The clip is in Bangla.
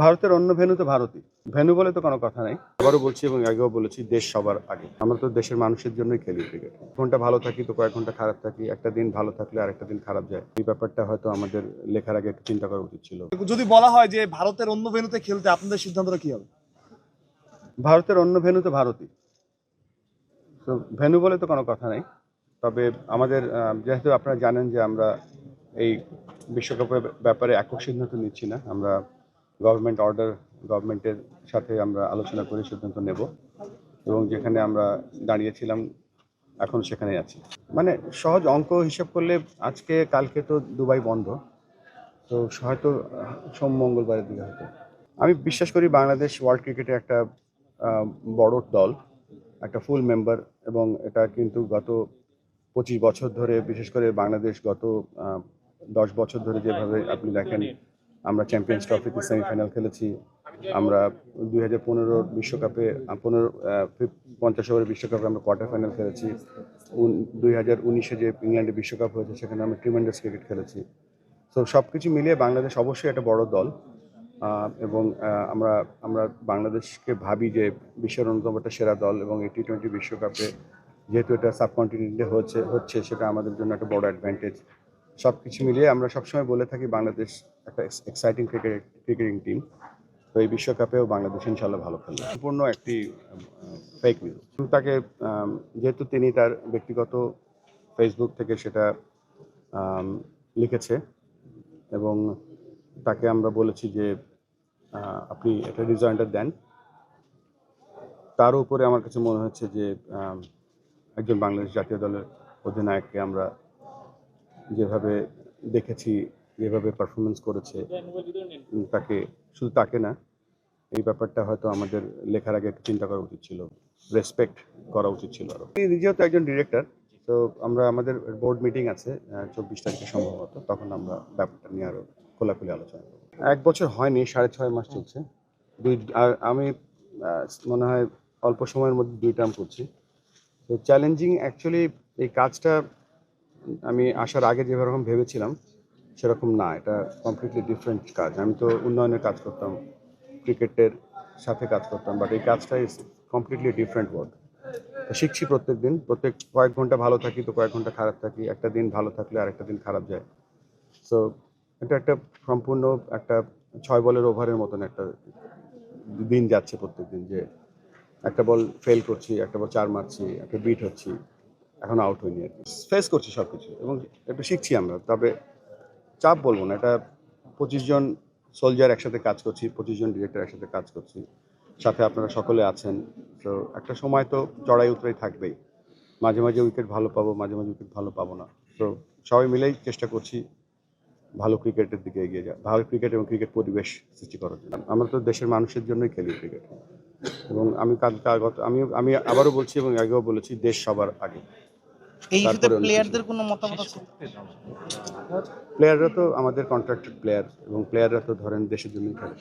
ভারতের অন্য ভেন্যু তো ভারতই। ভেন্যু বলে তো কোনো কথা নাই। আবারও বলছি এবং আগেও বলেছি, দেশ সবার আগে। আমরা তো দেশের মানুষের জন্যই খেলি ক্রিকেট। ঘন্টা ভালো থাকি তো কয়েক ঘন্টা খারাপ থাকি। একটা দিন ভালো থাকলে আরেকটা দিন খারাপ যায়। এই ব্যাপারটা হয়তো আমাদের লেখার আগে একটু চিন্তা করা উচিত ছিল। যদি বলা হয় যে ভারতের অন্য ভেন্যুতে খেলতে আপনাদের সিদ্ধান্তটা কি হবে? ভারতের অন্য ভেন্যু তো ভারতই। তো ভেন্যু বলে তো কোনো কথা নাই। তবে আমাদের যেহেতু আপনারা জানেন যে আমরা এই বিশ্বকাপের ব্যাপারে একক সিদ্ধান্ত নিচ্ছি না। আমরা গভর্নমেন্টের সাথে আমরা আলোচনা করে সিদ্ধান্ত নেব এবং যেখানে আমরা দাঁড়িয়েছিলাম এখন সেখানেই আছি। মানে সহজ অঙ্ক হিসাব করলে আজকে কালকে তো দুবাই বন্ধ, তো হয়তো সোম মঙ্গলবারের দিকে হয়তো। আমি বিশ্বাস করি বাংলাদেশ ওয়ার্ল্ড ক্রিকেটে একটা বড় দল, একটা ফুল মেম্বার, এবং এটা কিন্তু গত 25 বছর ধরে, বিশেষ করে বাংলাদেশ গত 10 বছর ধরে যেভাবে আপনি দেখেন, আমরা চ্যাম্পিয়ন্স ট্রফিতে সেমিফাইনাল খেলেছি, আমরা 2015 বিশ্বকাপে 50 ওভারের বিশ্বকাপে আমরা কোয়ার্টার ফাইনাল খেলেছি, 2019-এ যে ইংল্যান্ডে বিশ্বকাপ হয়েছে সেখানে আমরা ট্রিমেন্ডাস ক্রিকেট খেলেছি। তো সব কিছু মিলিয়ে বাংলাদেশ অবশ্যই একটা বড় দল, এবং আমরা আমরা বাংলাদেশকে ভাবি যে বিশ্বের অন্যতম একটা সেরা দল, এবং এই টি-20 বিশ্বকাপে যেহেতু এটা সাবকন্টিনেন্টে হচ্ছে সেটা আমাদের জন্য একটা বড় অ্যাডভান্টেজ। সব কিছু মিলিয়ে আমরা সবসময় বলে থাকি বাংলাদেশ একটা এক্সাইটিং ক্রিকেটিং টিম। তো এই বিশ্বকাপেও বাংলাদেশ ইনশাল্লাহ ভালো খেলবে। সম্পূর্ণ একটি ফেক নিউজ। তাকে যেহেতু তিনি তার ব্যক্তিগত ফেসবুক থেকে সেটা লিখেছে, এবং তাকে আমরা বলেছি যে আপনি একটা রিজয়েন্টার দেন। তার উপরে আমার কাছে মনে হচ্ছে যে একজন বাংলাদেশ জাতীয় দলের অধিনায়ককে আমরা যেভাবে দেখেছি, যেভাবে পারফরমেন্স করেছে, তাকে শুধু তাকে না, এই ব্যাপারটা হয়তো আমাদের লেখার আগে একটু চিন্তা করা উচিত ছিল, রেসপেক্ট করা উচিত ছিল আরও। তিনি নিজেও তো একজন ডিরেক্টর, তো আমরা আমাদের বোর্ড মিটিং আছে 24 তারিখে সম্ভবত, তখন আমরা ব্যাপারটা নিয়ে আরও খোলাখুলি আলোচনা করব। 1 বছর হয়নি, 6.5 মাস চলছে। আর আমি মনে হয় অল্প সময়ের মধ্যে 2 টার্ম করছি। তো চ্যালেঞ্জিং অ্যাকচুয়ালি এই কাজটা আমি আসার আগে যেরকম ভেবেছিলাম সেরকম না। এটা কমপ্লিটলি ডিফারেন্ট কাজ। আমি তো উন্নয়নের কাজ করতাম, ক্রিকেটের সাথে কাজ করতাম, বাট এই কাজটা ইজ কমপ্লিটলি ডিফারেন্ট ওয়ার্ক। শিখছি প্রত্যেক কয়েক ঘন্টা ভালো থাকি তো কয়েক ঘন্টা খারাপ থাকি। একটা দিন ভালো থাকলে আরেকটা দিন খারাপ যায়। সো এটা একটা সম্পূর্ণ একটা 6 বলের ওভারের মতন একটা দিন যাচ্ছে প্রত্যেক দিন, যে একটা বল ফেল করছি, একটা বল 4 মারছি, একটা বিট হচ্ছি, এখন আউট হয়নি আর কি। ফেস করছি সব কিছু এবং একটু শিখছি আমরা। তবে চাপ বলবো না, এটা 25 জন সোলজার একসাথে কাজ করছি, 25 জন ডিরেক্টর একসাথে কাজ করছি, সাথে আপনারা সকলে আছেন। তো একটা সময় তো চড়াই উতরাই থাকবেই, মাঝে মাঝে উইকেট ভালো পাবো, মাঝে মাঝে উইকেট ভালো পাবো না। তো সবাই মিলেই চেষ্টা করছি ভালো ক্রিকেটের দিকে এগিয়ে যাওয়া, ভালো ক্রিকেট এবং ক্রিকেট পরিবেশ সৃষ্টি করার জন্য। আমরা তো দেশের মানুষের জন্যই খেলি ক্রিকেট, এবং আমি আবারও বলছি এবং আগেও বলেছি, দেশ সবার আগে। এই ইস্যুতে প্লেয়ারদের কোনো মতামত আছে? প্লেয়াররা তো আমাদের কন্ট্রাক্টেড প্লেয়ার, এবং প্লেয়াররা তো ধরেন দেশের জন্যই খেলে।